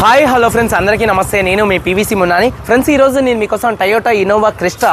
Hi hello friends, అందరికీ నమస్తే. నేను మీ పీవీసీ మున్నాని. ఫ్రెండ్స్, ఈరోజు నేను మీకోసం టయోటా ఇన్నోవా క్రిస్టా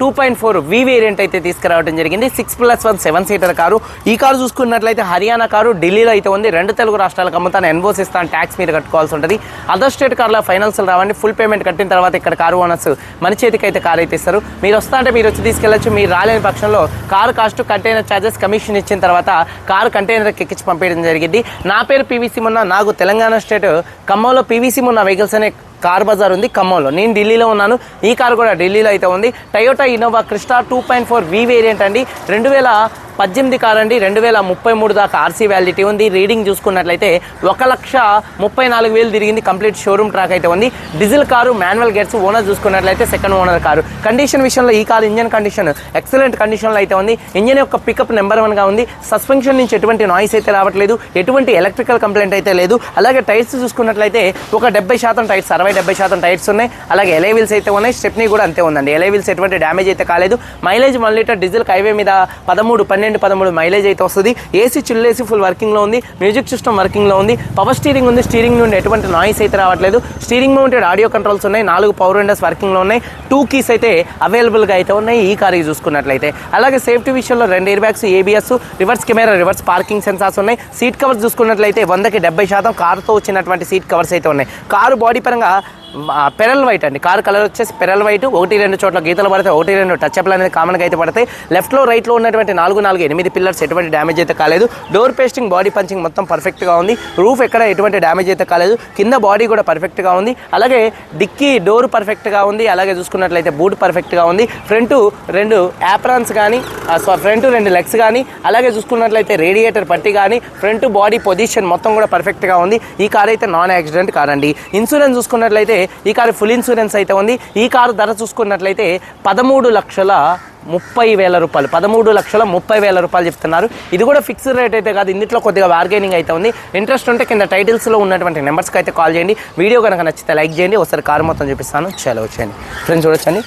2.4 వి వేరియంట్ అయితే తీసుకురావడం జరిగింది. 6+1 7 సీటర్ కారు. ఈ కారు చూసుకున్నట్లయితే హర్యానా కారు, ఢిల్లీలో అయితే ఉంది. 2 తెలుగు రాష్ట్రాలకు అమ్ముతాను, ఎన్ఓసి ఇస్తాను, ట్యాక్స్ మీరు కట్టుకోవాల్సి ఉంటుంది. అదర్ స్టేట్ కార్లో ఫైనాన్స్ రావండి. ఫుల్ పేమెంట్ కట్టిన తర్వాత ఇక్కడ కారు ఓనర్స్ మన చేతికి అయితే కారు అయితే ఇస్తారు. మీరు వస్తా అంటే మీరు వచ్చి తీసుకెళ్ళచ్చు. మీరు రాలేని పక్షంలో car cost, container charges, commission ఇచ్చిన తర్వాత కారు కంటైనర్కి ఎక్కించి పంపించడం జరిగింది. నా పేరు పీవీసీ మున్నా. నాకు తెలంగాణ స్టేట్ ఖమ్మంలో పీవీసీ మున్నా వెహికల్స్ అనే కార్ బజార్ ఉంది ఖమ్మంలో. నేను ఢిల్లీలో ఉన్నాను. ఈ కారు కూడా ఢిల్లీలో అయితే ఉంది. టయోటా ఇన్నోవా క్రిస్టా 2.4 వి వేరియంట్ అండి. 2018 కార్ అండి. 2033 దాకా ఆర్సీ వ్యాలిడిటీ ఉంది. రీడింగ్ చూసుకున్నట్లయితే 1,34,000 తిరిగింది. కంప్లీట్ షోరూమ్ ట్రాక్ అయితే ఉంది. Diesel car, manual gears. Owner చూసుకున్నట్లయితే సెకండ్ ఓనర్ కారు. కండిషన్ విషయంలో ఈ కారు ఇంజన్ కండిషన్ ఎక్సలెంట్ కండిషన్లో అయితే ఉంది. ఇంజన్ యొక్క పికప్ నెంబర్ 1గా ఉంది. సస్పెన్షన్ నుంచి ఎటువంటి నాయిస్ అయితే రావట్లేదు. ఎటువంటి ఎలక్ట్రికల్ కంప్లైంట్ అయితే లేదు. అలాగే టైర్స్ చూసుకున్నట్లయితే ఒక 70% టైర్స్, 60-70% టైర్స్ ఉన్నాయి. అలాగే ఎలై వీల్స్ అయితే ఉన్నాయి. స్టెప్నీ కూడా అంతే ఉందండి. ఎలై వీల్స్ ఎటువంటి డ్యామేజ్ అయితే కాలేదు. మైలేజ్ 1 లీటర్ డీజిల్ హైవే మీద 13 మైలేజ్ అయితే వస్తుంది. ఏసీ చిల్లేసి ఫుల్ వర్కింగ్లో ఉంది. మ్యూజిక్ సిస్టమ్ వర్కింగ్లో ఉంది. పవర్ స్టీరింగ్ ఉంది. స్టీరింగ్ నుండి ఎటువంటి నాయిస్ అయితే రావట్లేదు. స్టీరింగ్ మౌంటెడ్ ఆడియో కంట్రోల్స్ ఉన్నాయి. 4 పవర్ విండోస్ వర్కింగ్లో ఉన్నాయి. 2 కీస్ అయితే అవైలబుల్గా అయితే ఉన్నాయి ఈ కారుకి చూసుకున్నట్లయితే. అలాగే సేఫ్టీ విషయంలో 2 air bags, ABS, reverse camera, reverse parking sensors ఉన్నాయి. సీట్ కవర్స్ చూసుకున్నట్లయితే 100కి 70% కారుతో వచ్చినటువంటి సీట్ కవర్స్ అయితే ఉన్నాయి. కారు బాడీ పరంగా పెరల్ వైట్ అండి. కారు కలర్ వచ్చేసి పెరల్ వైట్. 1-2 చోట్ల గీతలు పడితే 1-2 టచ్అప్లు అనేది కామన్గా అయితే పడతాయి. లెఫ్ట్లో రైట్లో ఉన్నటువంటి 4-8 పిల్లర్స్ ఎటువంటి డ్యామేజ్ అయితే కాలేదు. డోర్ పేస్టింగ్, బాడీ పంచింగ్ మొత్తం పర్ఫెక్ట్గా ఉంది. రూఫ్ ఎక్కడ ఎటువంటి డ్యామేజ్ అయితే కాలేదు. కింద బాడీ కూడా పర్ఫెక్ట్గా ఉంది. అలాగే డిక్కీ డోర్ పర్ఫెక్ట్గా ఉంది. అలాగే చూసుకున్నట్లయితే బూట్ పర్ఫెక్ట్గా ఉంది. ఫ్రంట్ 2 యాప్రాన్స్ కానీ, ఫ్రంట్ 2 లెగ్స్ కానీ, అలాగే చూసుకున్నట్లయితే రేడియేటర్ పట్టి కానీ, ఫ్రంట్ బాడీ పొజిషన్ మొత్తం కూడా పర్ఫెక్ట్గా ఉంది. ఈ కార్ అయితే నాన్ యాక్సిడెంట్ కార్ అండి. ఇన్సూరెన్స్ చూసుకున్నట్లయితే ఈ కారు ఫుల్ ఇన్సూరెన్స్ అయితే ఉంది. ఈ కారు ధర చూసుకున్నట్లయితే 13,30,000 రూపాయలు, 13,30,000 రూపాయలు చెప్తున్నారు. ఇది కూడా ఫిక్స్డ్ రేట్ అయితే కాదు. ఇందులో కొద్దిగా బార్గెనింగ్ అయితే ఉంది. ఇంట్రెస్ట్ ఉంటే కింద టైటిల్స్లో ఉన్నటువంటి నెంబర్స్కి అయితే కాల్ చేయండి. వీడియో కనుక నచ్చితే లైక్ చేయండి. ఒకసారి కారు మొత్తం చూపిస్తాను. చాలా వచ్చేయండి ఫ్రెండ్స్, చూడొచ్చండి.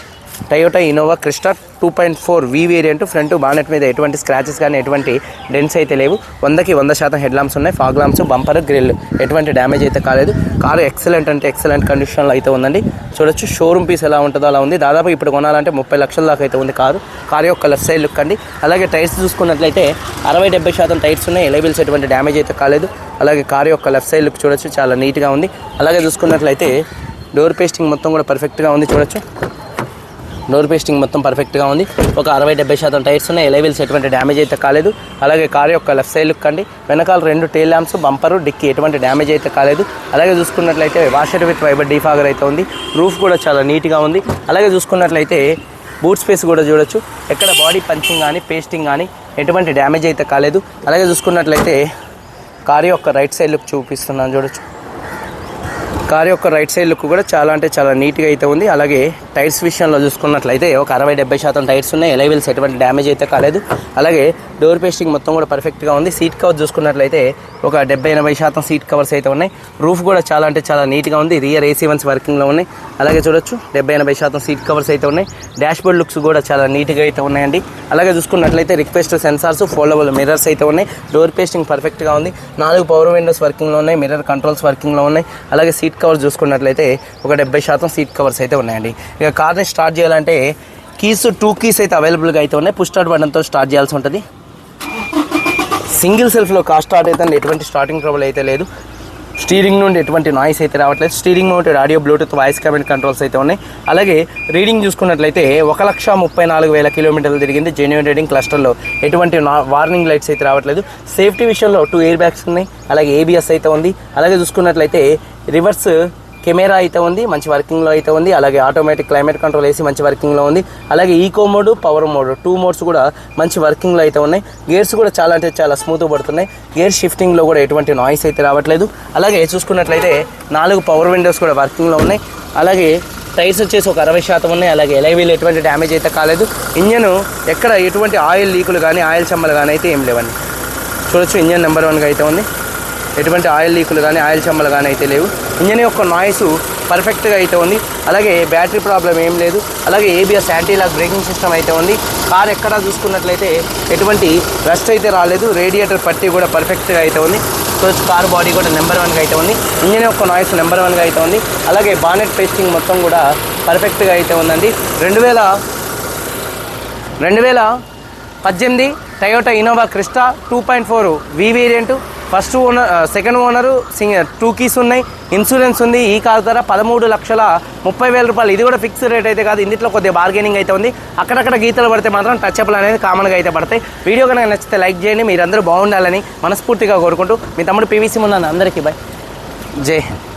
టయోటా ఇన్నోవా క్రిస్టా 2.4 వి వేరియంట్. ఫ్రంట్ బానెట్ మీద ఎటువంటి స్క్రాచెస్ కానీ ఎటువంటి డెంట్స్ అయితే లేవు. 100కి 100% హెడ్ లాంప్స్ ఉన్నాయి. ఫాగ్ లాంప్స్, బంపర్, గ్రిల్ ఎటువంటి డ్యామేజ్ అయితే కాలేదు. కారు ఎక్సలెంట్ అంటే ఎక్సలెంట్ కండిషన్లో అయితే ఉందండి. చూడొచ్చు షోరూమ్ పీస్ ఎలా ఉంటుందో అలా ఉంది. దాదాపు ఇప్పుడు కొనాలంటే 30 లక్షల దాకా అయితే ఉంది కారు యొక్క లెఫ్ట్ సైడ్ లుక్ అండి. అలాగే టైర్స్ చూసుకున్నట్లయితే 60-70% టైర్స్ ఉన్నాయి. ఎలైబిల్స్ ఎటువంటి డ్యామేజ్ అయితే కాలేదు. అలాగే కారు యొక్క లెఫ్ట్ సైడ్ లుక్ చూడొచ్చు, చాలా నీట్గా ఉంది. అలాగే చూసుకున్నట్లయితే డోర్ పేస్టింగ్ మొత్తం కూడా పర్ఫెక్ట్గా ఉంది. చూడొచ్చు డోర్ పేస్టింగ్ మొత్తం పర్ఫెక్ట్గా ఉంది. ఒక 60-70% టైర్స్ ఉన్నాయి. ఎలైవిల్స్ ఎటువంటి డ్యామేజ్ అయితే కాలేదు. అలాగే కారు యొక్క లెఫ్ట్ సైడ్ లుక్ అండి. వెనకాల 2 టైల్ ల్యాంప్స్, బంపరు, డిక్కీ ఎటువంటి డ్యామేజ్ అయితే కాలేదు. అలాగే చూసుకున్నట్లయితే వాషర్ విత్ వైబర్ డీఫాగర్ అయితే ఉంది. రూఫ్ కూడా చాలా నీట్గా ఉంది. అలాగే చూసుకున్నట్లయితే బూట్ స్పేస్ కూడా చూడొచ్చు. ఎక్కడ బాడీ పంచింగ్ కానీ, పేస్టింగ్ కానీ ఎటువంటి డ్యామేజ్ అయితే కాలేదు. అలాగే చూసుకున్నట్లయితే కారు యొక్క రైట్ సైడ్ లుక్ చూపిస్తున్నాను. చూడొచ్చు కారు యొక్క రైట్ సైడ్ లుక్ కూడా చాలా అంటే చాలా నీట్గా అయితే ఉంది. అలాగే టైర్స్ విషయంలో చూసుకున్నట్లయితే ఒక 60-70% టైర్స్ ఉన్నాయి. ఎలైవిల్స్ ఎటువంటి డ్యామేజ్ అయితే కాలేదు. అలాగే డోర్ పేస్టింగ్ మొత్తం కూడా పర్ఫెక్ట్గా ఉంది. సీట్ కవర్ చూసుకున్నట్లయితే ఒక 70-80% సీట్ కవర్స్ అయితే ఉన్నాయి. రూఫ్ కూడా చాలా అంటే చాలా నీట్గా ఉంది. రియర్ ఏసీ వన్స్ వర్కింగ్లో ఉన్నాయి. అలాగే చూడొచ్చు 70-80% సీట్ కవర్స్ అయితే ఉన్నాయి. డాష్ బోర్డ్ లుక్స్ కూడా చాలా నీట్గా అయితే ఉన్నాయండి. అలాగే చూసుకున్నట్లయితే రిక్వెస్ట్ సెన్సార్స్, ఫోల్డబుల్ మిర్రర్స్ అయితే ఉన్నాయి. డోర్ పేస్టింగ్ పర్ఫెక్ట్గా ఉంది. 4 పవర్ విండోస్ వర్కింగ్లో ఉన్నాయి. మిర్రర్ కంట్రోల్స్ వర్కింగ్లో ఉన్నాయి. అలాగే సీట్ కవర్స్ చూసుకున్నట్లయితే ఒక 70% సీట్ కవర్స్ అయితే ఉన్నాయండి. ఇక కార్ని స్టార్ట్ చేయాలంటే కీస్ 2 కీస్ అయితే అవైలబుల్గా అయితే ఉన్నాయి. పుష్ స్టార్ట్ బటన్తో స్టార్ట్ చేయాల్సి ఉంటుంది. సింగిల్ సెల్ఫ్లో కార్ స్టార్ట్ అయితే ఎటువంటి స్టార్టింగ్ ట్రబుల్ అయితే లేదు. స్టీరింగ్ నుండి ఎటువంటి నాయిస్ అయితే రావట్లేదు. Steering mounted audio, Bluetooth, voice command controls అయితే ఉన్నాయి. అలాగే రీడింగ్ చూసుకున్నట్లయితే 1,34,000 కిలోమీటర్లు తిరిగింది. Genuine reading. క్లస్టర్లో ఎటువంటి వార్నింగ్ లైట్స్ అయితే రావట్లేదు. సేఫ్టీ విషయంలో 2 ఎయిర్ బ్యాగ్స్ ఉన్నాయి. అలాగే ఏబిఎస్ అయితే ఉంది. అలాగే చూసుకున్నట్లయితే రివర్స్ కెమెరా అయితే ఉంది, మంచి వర్కింగ్లో అయితే ఉంది. అలాగే ఆటోమేటిక్ క్లైమేట్ కంట్రోల్ ఏసీ మంచి వర్కింగ్లో ఉంది. అలాగే eco mode, power mode 2 modes కూడా మంచి వర్కింగ్లో అయితే ఉన్నాయి. గేర్స్ కూడా చాలా అంటే చాలా స్మూత్గా పడుతున్నాయి. గేర్ షిఫ్టింగ్లో కూడా ఎటువంటి నాయిస్ అయితే రావట్లేదు. అలాగే చూసుకున్నట్లయితే 4 పవర్ విండోస్ కూడా వర్కింగ్లో ఉన్నాయి. అలాగే టైర్స్ వచ్చేసి ఒక 60% ఉన్నాయి. అలాగే ఎలైవీల్ ఎటువంటి డ్యామేజ్ అయితే కాలేదు. ఇంజన్ ఎక్కడ ఎటువంటి ఆయిల్ లీకులు కానీ, ఆయిల్ చెమ్మలు కానీ అయితే ఏం లేవండి. చూడొచ్చు ఇంజన్ నెంబర్ 1గా అయితే ఉంది. ఎటువంటి ఆయిల్ లీకులు కానీ, ఆయిల్ చెమ్మలు కానీ అయితే లేవు. ఇంజన్ యొక్క నాయిస్ పర్ఫెక్ట్గా అయితే ఉంది. అలాగే బ్యాటరీ ప్రాబ్లం ఏం లేదు. అలాగే ABS anti lock braking system అయితే ఉంది. కార్ ఎక్కడా చూసుకున్నట్లయితే ఎటువంటి రస్ట్ అయితే రాలేదు. రేడియేటర్ పట్టి కూడా పర్ఫెక్ట్గా అయితే ఉంది. చూసుకోవచ్చు. కార్ బాడీ కూడా నెంబర్ 1గా అయితే ఉంది. ఇంజిన్ యొక్క నాయిస్ నెంబర్ 1గా అయితే ఉంది. అలాగే బానెట్ పేస్టింగ్ మొత్తం కూడా పర్ఫెక్ట్గా అయితే ఉందండి. 2018 టయోటా ఇన్నోవా క్రిస్టా 2.4 వి variant. First owner, second owner, 2 keys ఉన్నాయి, ఇన్సూరెన్స్ ఉంది. ఈ కార్ ధర 13,30,000 రూపాయలు. ఇది కూడా ఫిక్స్డ్ రేట్ అయితే కాదు, ఇందులో కొద్దిగా బార్గెనింగ్ అయితే ఉంది. అక్కడక్కడ గీతలు పడితే మాత్రం టచ్అప్లు అనేది కామన్గా అయితే పడతాయి. వీడియో కనుక నచ్చితే లైక్ చేయండి. మీరందరూ బాగుండాలని మనస్ఫూర్తిగా కోరుకుంటూ మీ తమ్ముడు పీవీసీ మున్నాను. అందరికీ బై, జై హింద్.